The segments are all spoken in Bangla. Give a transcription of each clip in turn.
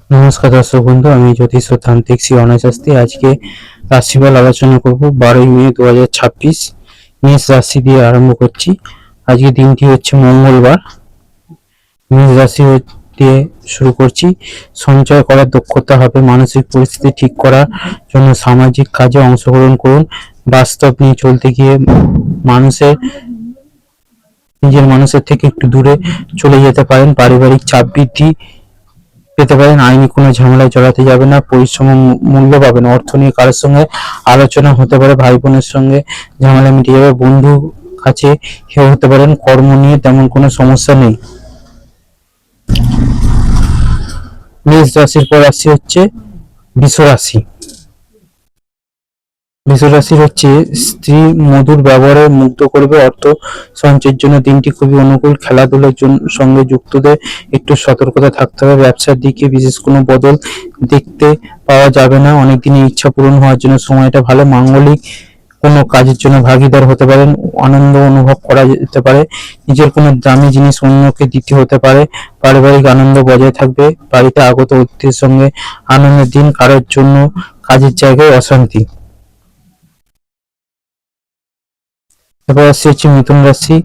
নমস্কার দর্শক বন্ধু, আমি জ্যোতিষ ও তান্ত্রিক শ্রী অনাশাস্তি। আজকে রাশিফল আলোচনা করব 12ই মে 2026। মেষ রাশি দিয়ে আরম্ভ করছি। আজকে দিনটি হচ্ছে মঙ্গলবার। মেষ রাশি দিয়ে শুরু করছি। সঞ্চয় করার দক্ষতা হবে, মানসিক পরিস্থিতি ঠিক করার জন্য সামাজিক কাজে অংশগ্রহণ করুন। বাস্তব নিয়ে চলতে গিয়ে নিজের মানুষের থেকে একটু দূরে চলে যেতে পারেন। পারিবারিক চাপ বৃদ্ধি পেতে পারেন। আইনি কোনো ঝামেলায় জড়াতে যাবে না, পরিশ্রম মূল্য পাবেন। অর্থ নিয়ে কারোর সঙ্গে আলোচনা হতে পারে, ভাই বোনের সঙ্গে ঝামেলা মিটে যাবে। বন্ধু কাছে হেয় হতে পারেন। কর্ম নিয়ে তেমন কোনো সমস্যা নেই। মেষ রাশির পর রাশি হচ্ছে বৃষ রাশি। বৃষ রাশির হচ্ছে স্ত্রী মধুর ব্যবহারে মুগ্ধ করবে। অর্থ সঞ্চয়ের জন্য দিনটি খুবই অনুকূল। খেলাধুলার সঙ্গে যুক্তদের একটু সতর্কতা থাকতে হবে। ব্যবসার দিকে বিশেষ কোনো বদল দেখতে পাওয়া যাবে না। অনেকদিনের ইচ্ছা পূরণ হওয়ার জন্য সময়টা ভালো। মাঙ্গলিক কোনো কাজের জন্য ভাগিদার হতে পারেন। আনন্দ অনুভব করা যেতে পারে। নিজের কোনো দামি জিনিস অন্যকে দিতে হতে পারে। পারিবারিক আনন্দ বজায় থাকবে। বাড়িতে আগত অতিথির সঙ্গে আনন্দের দিন। কারোর জন্য কাজের জায়গায় অশান্তি। এবার আসছে হচ্ছে মিথুন রাশি।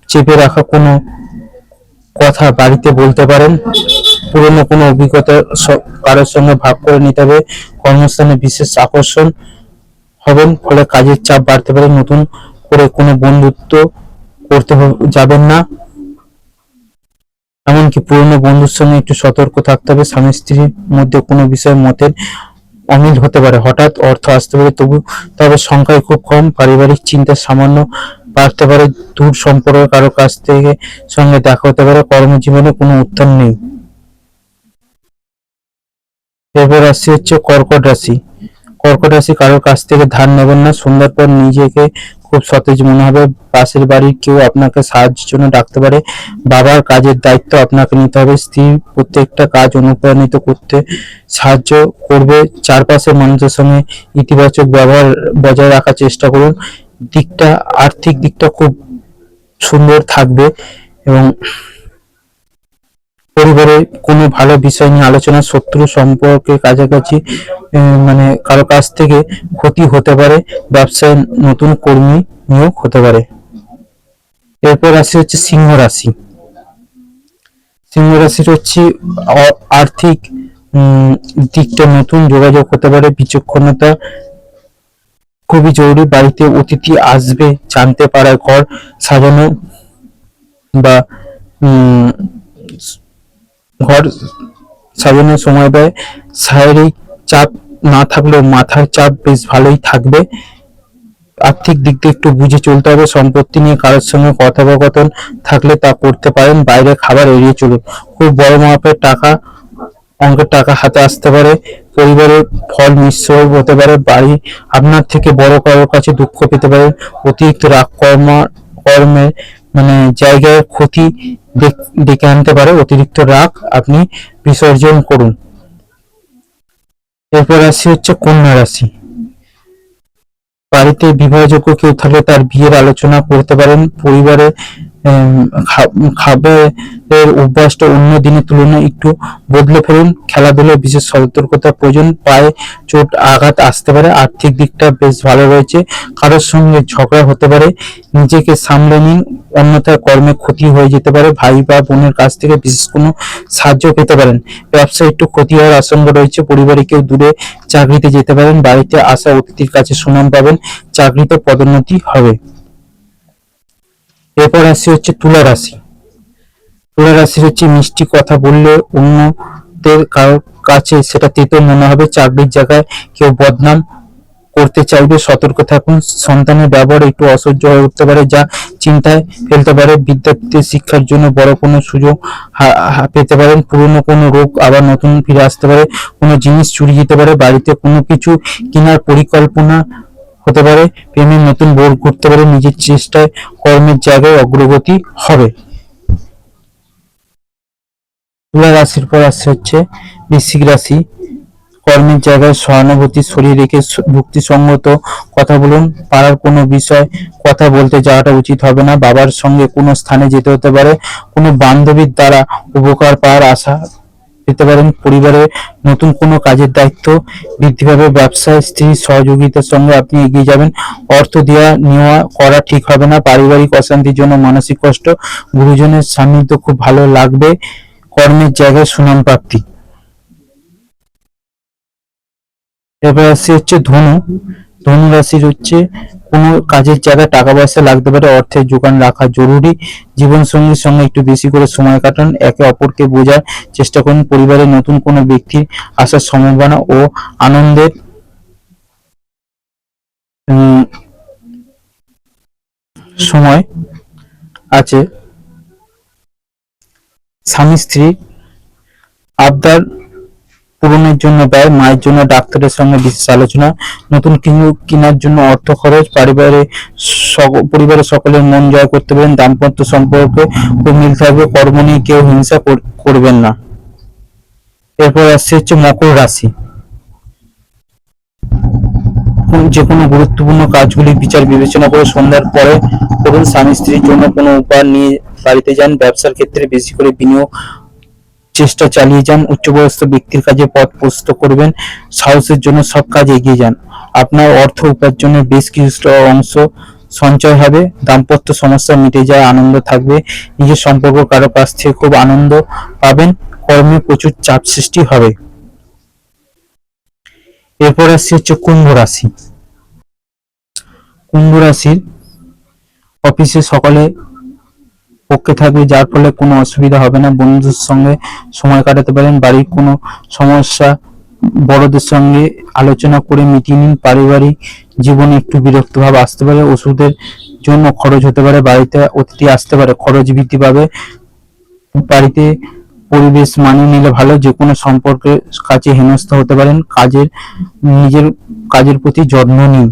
চেপে রাখা কোনো কথা বাড়িতে বলতে পারেন। পুরনো কোনো অভিজ্ঞতা কারোর সঙ্গে ভাগ করে নিতে হবে। কর্মস্থানে বিশেষ আকর্ষণ হবেন, ফলে কাজের চাপ বাড়তে পারে। নতুন করে কোনো বন্ধুত্ব করতে যাবেন না। এমনকি পুরনো বন্ধুর সঙ্গে একটু সতর্ক থাকতে হবে। স্বামী স্ত্রীর মধ্যে কোনো বিষয়ে মতের অমিল হতে পারে। হঠাৎ অর্থ আসতে পারে, তবে সংখ্যায় খুব কম। পারিবারিক চিন্তা সামান্য বাড়তে পারে। দূর সম্পর্ক কারো কাছ থেকে সঙ্গে দেখা হতে পারে। কর্মজীবনে কোনো উত্থান নেই। এরপর রাশি হচ্ছে কর্কট রাশি। কর্কট রাশি কারোর কাছ থেকে ধার নেবেন না। সন্ধ্যার পর নিজেকে খুব সতেজ মনে হবে। পাশের বাড়ির কেউ আপনাকে সাহায্যের জন্য ডাকতে পারে। বাবার কাজের দায়িত্ব আপনাকে নিতে হবে। স্ত্রী প্রত্যেকটা কাজ অনুপ্রাণিত করতে সাহায্য করবে। চারপাশের মানুষের সঙ্গে ইতিবাচক ব্যবহার বজায় রাখার চেষ্টা করুন। আর্থিক দিকটা খুব সুন্দর থাকবে এবং পরিবারে কোনো ভালো বিষয় নিয়ে আলোচনা। শত্রু সম্পর্কে কাছাকাছি মানে কারো কাছ থেকে ক্ষতি হতে পারে। ব্যবসায় নতুন কর্মী নিয়োগ হতে পারে। এরপর রাশি হচ্ছে সিংহ রাশি। সিংহ রাশির হচ্ছে আর্থিক দিকটা নতুন যোগাযোগ হতে পারে। বিচক্ষণতা খুবই জরুরি। বাড়িতে অতিথি আসবে জানতে পারায় ঘর সাজানো বা ঘর সাজানোর সময় ব্যয়। শারীরিক চাপ না থাকলেও মাথার চাপ বেশ ভালোই থাকবে। আর্থিক দিক দিয়ে একটু বুঝে চলতে হবে। সম্পত্তি নিয়ে কারোর সঙ্গে কথোপকথন থাকলে তা করতে পারেন। বাইরে খাবার এড়িয়ে চলুন। খুব বড় মাপের অঙ্কের টাকা হাতে আসতে পারে। পরিবারের ফল মিশ্র হতে পারে। বাড়ি আপনার থেকে বড় কারোর কাছে দুঃখ পেতে পারে। অতিরিক্ত রাগ কর্মের জায়গায় ক্ষতি ডেকে আনতে পারে। অতিরিক্ত রাগ আপনি বিসর্জন করুন। এরপর রাশি হচ্ছে কন্যা রাশি। বাড়িতে বিবাহযোগ্য কেউ থাকলে তার বিয়ের আলোচনা করতে পারেন। পরিবারে খাবারের অভ্যাসটা অন্য দিনের তুলনায় একটু বদলে ফেলুন। খেলাধুলায় বিশেষ সতর্কতা প্রয়োজন। পায়ে চোট আঘাত আসতে পারে। আর্থিক দিকটা বেশ ভালো রয়েছে। কারোর সঙ্গে ঝগড়া হতে পারে, নিজেকে সামলে নিন, অন্যথায় কর্মে ক্ষতি হয়ে যেতে পারে। ভাই বা বোনের কাছ থেকে বিশেষ কোনো সাহায্য পেতে পারেন। ব্যবসায় একটু ক্ষতি হওয়ার আশঙ্কা রয়েছে। পরিবারে কেউ দূরে চাকরিতে যেতে পারেন। বাড়িতে আসা অতিথির কাছে সুনাম পাবেন। চাকরিতে পদোন্নতি হবে। এরপর রাশি হচ্ছে তুলা রাশি। তুলা রাশির হচ্ছে মিষ্টি কথা বললে অন্যদের কারোর কাছে সেটা তেতো মনে হবে। চাকরির জায়গায় কেউ বদনাম করতে চাইবে, সতর্ক থাকুন। সন্তানের ব্যবহার একটু অসহ্য হয়ে উঠতে পারে, যা চিন্তায় ফেলতে পারে। বিদ্যার্থীদের শিক্ষার জন্য বড় কোনো সুযোগ পেতে পারেন। পুরনো কোনো রোগ আবার নতুন ফিরে আসতে পারে। কোনো জিনিস চুরি যেতে পারে। বাড়িতে কোনো কিছু কেনার পরিকল্পনা হতে পারে। প্রেমের নতুন বোর ঘুরতে পারে। নিজের চেষ্টায় কর্মের জায়গায় অগ্রগতি হবে। তুলা রাশির পর আসছে হচ্ছে বৃশ্চিক রাশি। কর্মের জায়গায় সহানুভূতি সরিয়ে রেখে যুক্তিসঙ্গত কথা বলুন। পাড়ার কোনো বিষয় কথা বলতে যাওয়াটা উচিত হবে না। বাবার সঙ্গে কোনো স্থানে যেতে হতে পারে। কোনো বান্ধবীর দ্বারা উপকার পাওয়ার আশা পেতে পারেন। পরিবারে নতুন কোনো কাজের দায়িত্ব বৃদ্ধি পাবে। ব্যবসায় স্ত্রীর সহযোগিতার সঙ্গে আপনি এগিয়ে যাবেন। অর্থ দেওয়া নেওয়া করা ঠিক হবে না। পারিবারিক অশান্তির জন্য মানসিক কষ্ট। গুরুজনের সান্নিধ্য খুব ভালো লাগবে। কর্মের জায়গায় সুনাম প্রাপ্তি। এবার আসছে হচ্ছে ধনু। ধনু রাশির হচ্ছে কোনো কাজের জায়গায় টাকা পয়সা লাগতে পারে, অর্থের যোগান রাখা জরুরি। জীবন সঙ্গীর সঙ্গে একটু বেশি করে সময় কাটান, একে অপরকে বোঝার চেষ্টা করুন। পরিবারে নতুন কোনো ব্যক্তির আসার সম্ভাবনা ও আনন্দের উম, সময় আছে। স্বামী স্ত্রী আবদার পূরণের জন্য ব্যয়, মায়ের জন্য ডাক্তারের সঙ্গে বিশেষ আলোচনা, নতুন কেনার জন্য অর্থ খরচ। পরিবারের সকলের মন জয় করতে পারেন। দাম্পত্য সম্পর্কে খুব মিল থাকবে। কর্ম নিয়ে কেউ হিংসা করবেন না। এরপর আসছে হচ্ছে মকর রাশি। যে কোনো গুরুত্বপূর্ণ কাজগুলি বিচার বিবেচনা করে সন্ধ্যার পরে করুন। স্বামী স্ত্রীর জন্য কোনো উপহার নিয়ে বাড়িতে যান। ব্যবসার ক্ষেত্রে বেশি করে বিনিয়োগ চেষ্টা চালিয়ে যান। উচ্চপদস্থ ব্যক্তির কাছে পদ প্রশস্ত করবেন। সাহসের জন্য সব কাজ এগিয়ে যান। আপনার অর্থ উপার্জনের বেশ কিছুটা অংশ সঞ্চয় হবে। দাম্পত্য সমস্যা মিটে যায়, আনন্দ থাকবে। নিজের সম্পর্ক কারো কাছ থেকে খুব আনন্দ পাবেন। কর্মে প্রচুর চাপ সৃষ্টি হবে। এরপর আসছে হচ্ছে কুম্ভ রাশি। কুম্ভ রাশির অফিসে সকলে পক্ষে থাকবে, যার ফলে কোনো অসুবিধা হবে না। বন্ধুদের সঙ্গে সময় কাটাতে পারেন। বাড়ির কোনো সমস্যা বড়দের সঙ্গে আলোচনা করে মিটিয়ে নিন। পারিবারিক জীবনে একটু বিরক্ত ভাব আসতে পারে। ওষুধের জন্য খরচ হতে পারে। বাড়িতে অতিথি আসতে পারে, খরচ বৃদ্ধি পাবে। বাড়িতে পরিবেশ মানিয়ে নিলে ভালো। যে কোনো সম্পর্কের কাছে হেনস্থা হতে পারেন। নিজের কাজের প্রতি যত্ন নিন।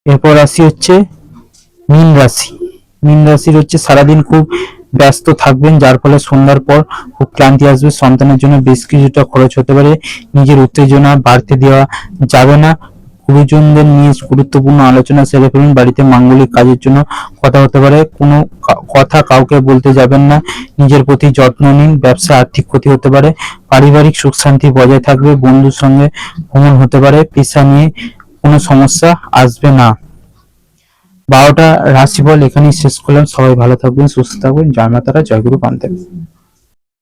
এরপর রাশি হচ্ছে মীন রাশি। মীন রাশির হচ্ছে সারাদিন খুব ব্যস্ত থাকবেন, যার ফলে সন্ধ্যার পর খুব ক্লান্তি আসবে। সন্তানের জন্য বেশ কিছুটা খরচ হতে পারে। নিজের উত্তেজনা বাড়তে দেওয়া যাবে না। গুরুজনদের নিয়ে গুরুত্বপূর্ণ আলোচনা সেরে ফেলুন। বাড়িতে মাঙ্গলিক কাজের জন্য কথা হতে পারে। কোনো কথা কাউকে বলতে যাবেন না। নিজের প্রতি যত্ন নিন। ব্যবসায় আর্থিক ক্ষতি হতে পারে। পারিবারিক সুখ শান্তি বজায় থাকবে। বন্ধুর সঙ্গে ভ্রমণ হতে পারে। পেশা নিয়ে কোনো সমস্যা আসবে না। 12টা রাশিফল এখানেই শেষ করলাম। সবাই ভালো থাকবেন, সুস্থ থাকবেন। জয় মাতারা, জয় গুরু বামদেব।